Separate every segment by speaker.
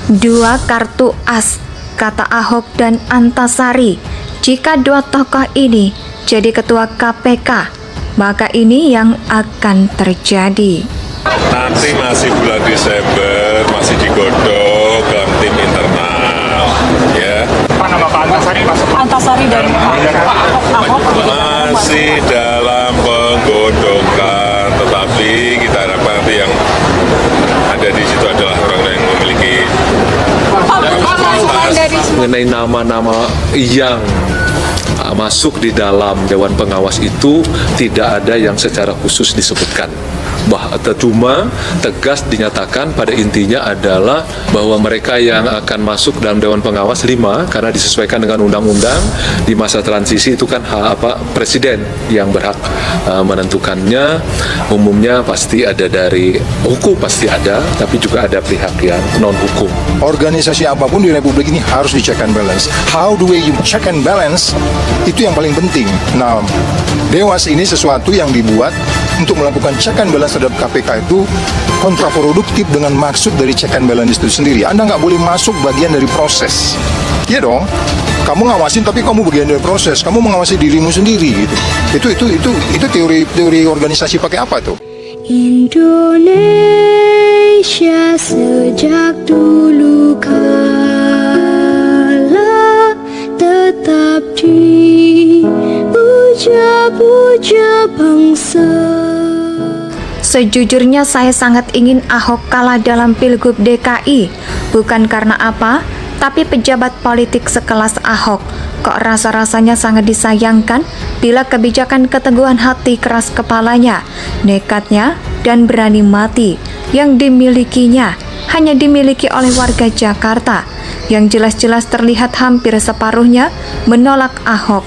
Speaker 1: Dua kartu as, kata Ahok dan Antasari. Jika dua tokoh ini jadi ketua KPK, maka ini yang akan terjadi.
Speaker 2: Nanti masih bulan Desember, masih digodok dalam tim internal, ya.
Speaker 3: Pak, nama Pak Antasari masuk. Antasari dan Pak Ahok
Speaker 2: Masih dalam penggodokan, tetapi kita harapkan nanti yang ada di situ adalah orang yang memiliki
Speaker 4: mengenai nama-nama yang masuk di dalam Dewan Pengawas itu tidak ada yang secara khusus disebutkan. Cuma tegas dinyatakan pada intinya adalah bahwa mereka yang akan masuk dalam Dewan Pengawas 5 karena disesuaikan dengan undang-undang di masa transisi itu kan presiden yang berhak menentukannya. Umumnya pasti ada dari hukum, pasti ada, tapi juga ada pihak yang non hukum.
Speaker 5: Organisasi apapun di Republik ini harus di check and balance. How do we check and balance? Itu yang paling penting. Nah, Dewas ini sesuatu yang dibuat untuk melakukan check and balance terhadap KPK itu kontraproduktif dengan maksud dari check and balance itu sendiri. Anda nggak boleh masuk bagian dari proses. Iya dong. Kamu ngawasin tapi kamu bagian dari proses. Kamu mengawasi dirimu sendiri gitu. Itu teori organisasi pakai apa tuh?
Speaker 6: Indonesia sejak dulu kala tetap dipuja-puja bangsa.
Speaker 1: Sejujurnya saya sangat ingin Ahok kalah dalam Pilgub DKI, bukan karena apa, tapi pejabat politik sekelas Ahok kok rasa-rasanya sangat disayangkan bila kebijakan keteguhan hati keras kepalanya, nekatnya, dan berani mati yang dimilikinya hanya dimiliki oleh warga Jakarta yang jelas-jelas terlihat hampir separuhnya menolak Ahok.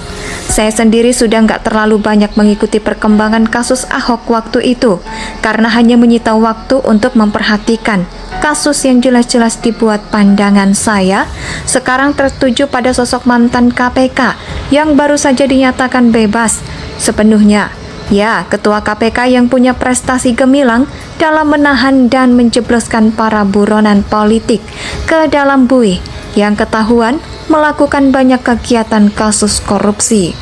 Speaker 1: Saya sendiri sudah nggak terlalu banyak mengikuti perkembangan kasus Ahok waktu itu karena hanya menyita waktu untuk memperhatikan kasus yang jelas-jelas dibuat pandangan saya sekarang tertuju pada sosok mantan KPK yang baru saja dinyatakan bebas sepenuhnya. Ya, ketua KPK yang punya prestasi gemilang dalam menahan dan menjebloskan para buronan politik ke dalam buih yang ketahuan melakukan banyak kegiatan kasus korupsi.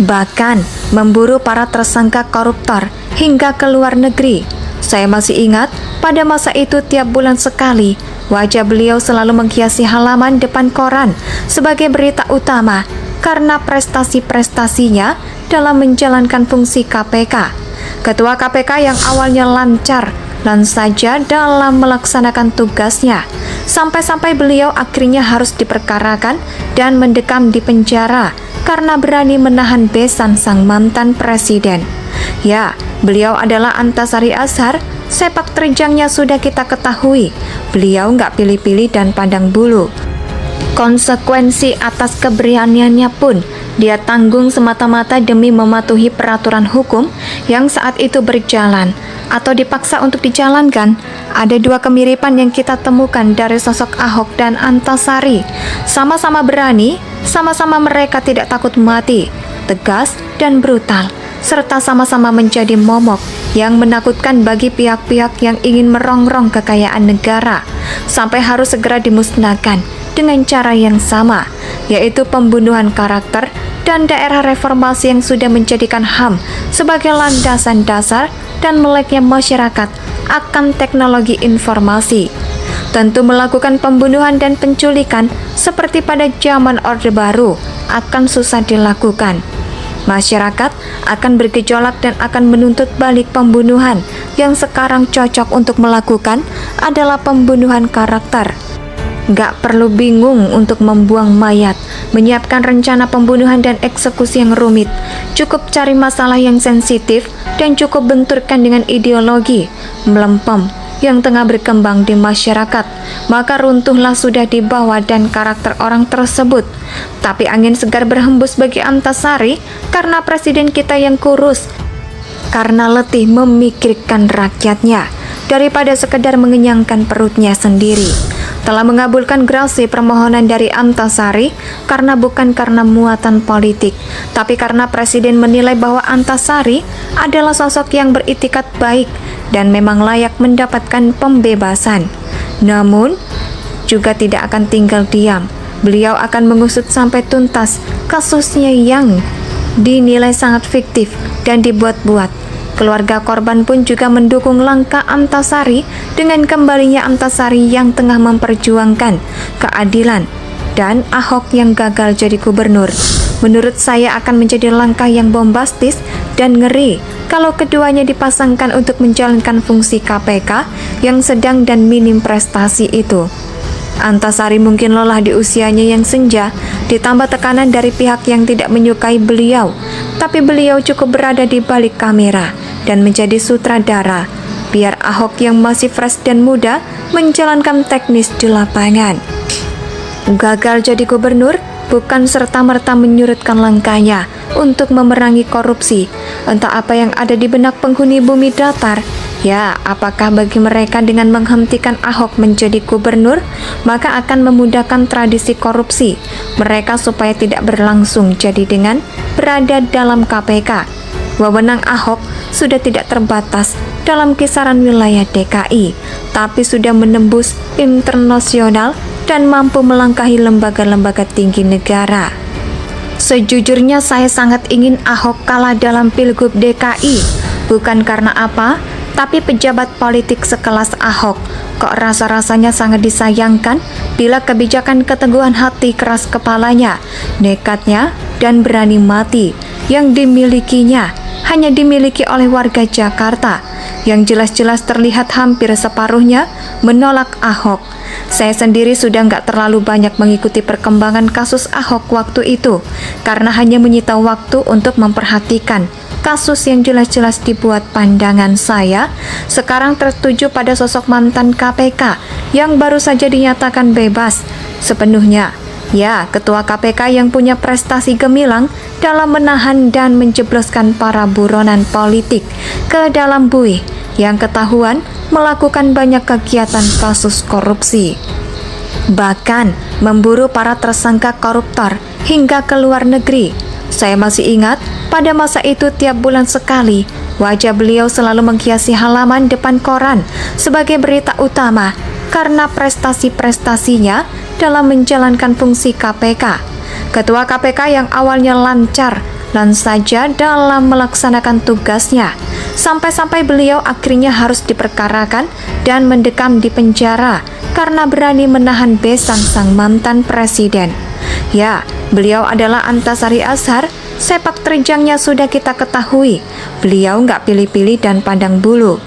Speaker 1: Bahkan memburu para tersangka koruptor hingga ke luar negeri. Saya masih ingat pada masa itu tiap bulan sekali wajah beliau selalu menghiasi halaman depan koran sebagai berita utama karena prestasi-prestasinya dalam menjalankan fungsi KPK. Ketua KPK yang awalnya lancar saja dalam melaksanakan tugasnya, sampai-sampai beliau akhirnya harus diperkarakan dan mendekam di penjara karena berani menahan besan sang mantan presiden. Ya, beliau adalah Antasari Azhar. Sepak terjangnya sudah kita ketahui. Beliau nggak pilih-pilih dan pandang bulu. Konsekuensi atas keberaniannya pun dia tanggung semata-mata demi mematuhi peraturan hukum yang saat itu berjalan atau dipaksa untuk dijalankan. Ada dua kemiripan yang kita temukan dari sosok Ahok dan Antasari. Sama-sama berani, sama-sama mereka tidak takut mati, tegas dan brutal, serta sama-sama menjadi momok yang menakutkan bagi pihak-pihak yang ingin merongrong kekayaan negara sampai harus segera dimusnahkan dengan cara yang sama, yaitu pembunuhan karakter dan daerah reformasi yang sudah menjadikan HAM sebagai landasan dasar dan meleknya masyarakat akan teknologi informasi. Tentu melakukan pembunuhan dan penculikan seperti pada zaman Orde Baru akan susah dilakukan. Masyarakat akan bergejolak dan akan menuntut balik pembunuhan yang sekarang cocok untuk melakukan adalah pembunuhan karakter. Gak perlu bingung untuk membuang mayat, menyiapkan rencana pembunuhan dan eksekusi yang rumit. Cukup cari masalah yang sensitif dan cukup benturkan dengan ideologi melempem yang tengah berkembang di masyarakat, maka runtuhlah sudah dibawa dan karakter orang tersebut. Tapi angin segar berhembus bagi Antasari karena presiden kita yang kurus, karena letih memikirkan rakyatnya daripada sekedar mengenyangkan perutnya sendiri. Telah mengabulkan gerasi permohonan dari Antasari bukan karena muatan politik, tapi karena presiden menilai bahwa Antasari adalah sosok yang beritikat baik dan memang layak mendapatkan pembebasan. Namun, juga tidak akan tinggal diam. Beliau akan mengusut sampai tuntas kasusnya yang dinilai sangat fiktif dan dibuat-buat. Keluarga korban pun juga mendukung langkah Antasari dengan kembalinya Antasari yang tengah memperjuangkan keadilan dan Ahok yang gagal jadi gubernur. Menurut saya akan menjadi langkah yang bombastis dan ngeri kalau keduanya dipasangkan untuk menjalankan fungsi KPK yang sedang dan minim prestasi itu. Antasari mungkin lelah di usianya yang senja, ditambah tekanan dari pihak yang tidak menyukai beliau. Tapi beliau cukup berada di balik kamera dan menjadi sutradara, biar Ahok yang masih fresh dan muda menjalankan teknis di lapangan. Gagal jadi gubernur bukan serta-merta menyurutkan langkahnya untuk memerangi korupsi. Entah apa yang ada di benak penghuni bumi datar. Ya, apakah bagi mereka dengan menghentikan Ahok menjadi gubernur, maka akan memudahkan tradisi korupsi mereka supaya tidak berlangsung, jadi dengan berada dalam KPK. Wewenang Ahok sudah tidak terbatas dalam kisaran wilayah DKI, tapi sudah menembus internasional dan mampu melangkahi lembaga-lembaga tinggi negara. Sejujurnya saya sangat ingin Ahok kalah dalam Pilgub DKI, bukan karena apa, tapi pejabat politik sekelas Ahok kok rasa-rasanya sangat disayangkan bila kebijakan keteguhan hati keras kepalanya, nekatnya, dan berani mati yang dimilikinya hanya dimiliki oleh warga Jakarta yang jelas-jelas terlihat hampir separuhnya menolak Ahok. Saya sendiri sudah nggak terlalu banyak mengikuti perkembangan kasus Ahok waktu itu karena hanya menyita waktu untuk memperhatikan kasus yang jelas-jelas dibuat. Pandangan saya sekarang tertuju pada sosok mantan KPK yang baru saja dinyatakan bebas sepenuhnya. Ya, ketua KPK yang punya prestasi gemilang dalam menahan dan menjebloskan para buronan politik ke dalam buih yang ketahuan melakukan banyak kegiatan kasus korupsi. Bahkan memburu para tersangka koruptor hingga ke luar negeri. Saya masih ingat pada masa itu tiap bulan sekali wajah beliau selalu menghiasi halaman depan koran sebagai berita utama karena prestasi-prestasinya dalam menjalankan fungsi KPK. Ketua KPK yang awalnya lancar saja dalam melaksanakan tugasnya, sampai-sampai beliau akhirnya harus diperkarakan dan mendekam di penjara karena berani menahan besan sang mantan presiden. Ya, beliau adalah Antasari Azhar. Sepak terjangnya sudah kita ketahui. Beliau nggak pilih-pilih dan pandang bulu.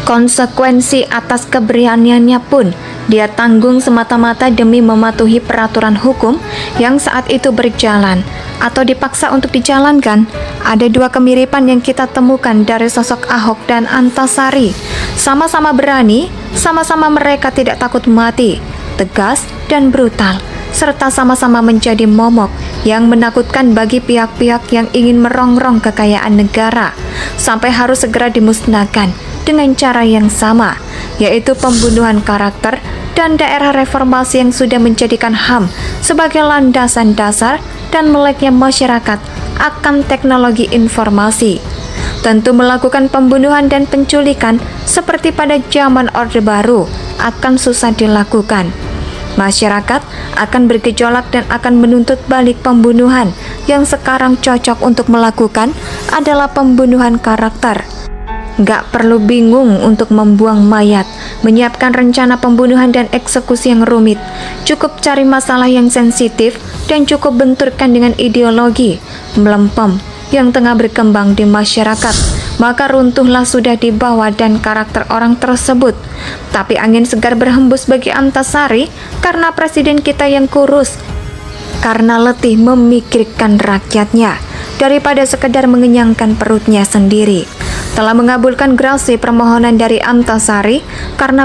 Speaker 1: Konsekuensi atas keberaniannya pun dia tanggung semata-mata demi mematuhi peraturan hukum yang saat itu berjalan atau dipaksa untuk dijalankan. Ada dua kemiripan yang kita temukan dari sosok Ahok dan Antasari. Sama-sama berani, sama-sama mereka tidak takut mati, tegas dan brutal, serta sama-sama menjadi momok yang menakutkan bagi pihak-pihak yang ingin merongrong kekayaan negara sampai harus segera dimusnahkan dengan cara yang sama, yaitu pembunuhan karakter dan daerah reformasi yang sudah menjadikan HAM sebagai landasan dasar dan meleknya masyarakat akan teknologi informasi. Tentu melakukan pembunuhan dan penculikan seperti pada zaman Orde Baru akan susah dilakukan. Masyarakat akan bergejolak dan akan menuntut balik pembunuhan yang sekarang cocok untuk melakukan adalah pembunuhan karakter. Gak perlu bingung untuk membuang mayat, menyiapkan rencana pembunuhan dan eksekusi yang rumit. Cukup cari masalah yang sensitif dan cukup benturkan dengan ideologi melempem yang tengah berkembang di masyarakat. Maka runtuhlah sudah dibawa dan karakter orang tersebut. Tapi angin segar berhembus bagi Antasari karena presiden kita yang kurus, karena letih memikirkan rakyatnya daripada sekedar mengenyangkan perutnya sendiri. Telah mengabulkan gerasi permohonan dari Antasari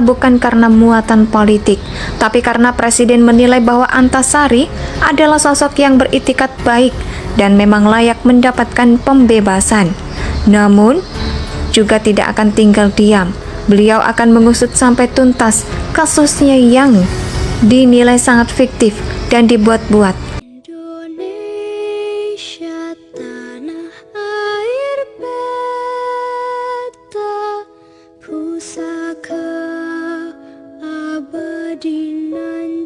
Speaker 1: bukan karena muatan politik, tapi karena presiden menilai bahwa Antasari adalah sosok yang beritikat baik dan memang layak mendapatkan pembebasan. Namun, juga tidak akan tinggal diam. Beliau akan mengusut sampai tuntas kasusnya yang dinilai sangat fiktif dan dibuat-buat.
Speaker 6: Indonesia tanah air beta, pusaka abadi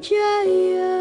Speaker 6: jaya.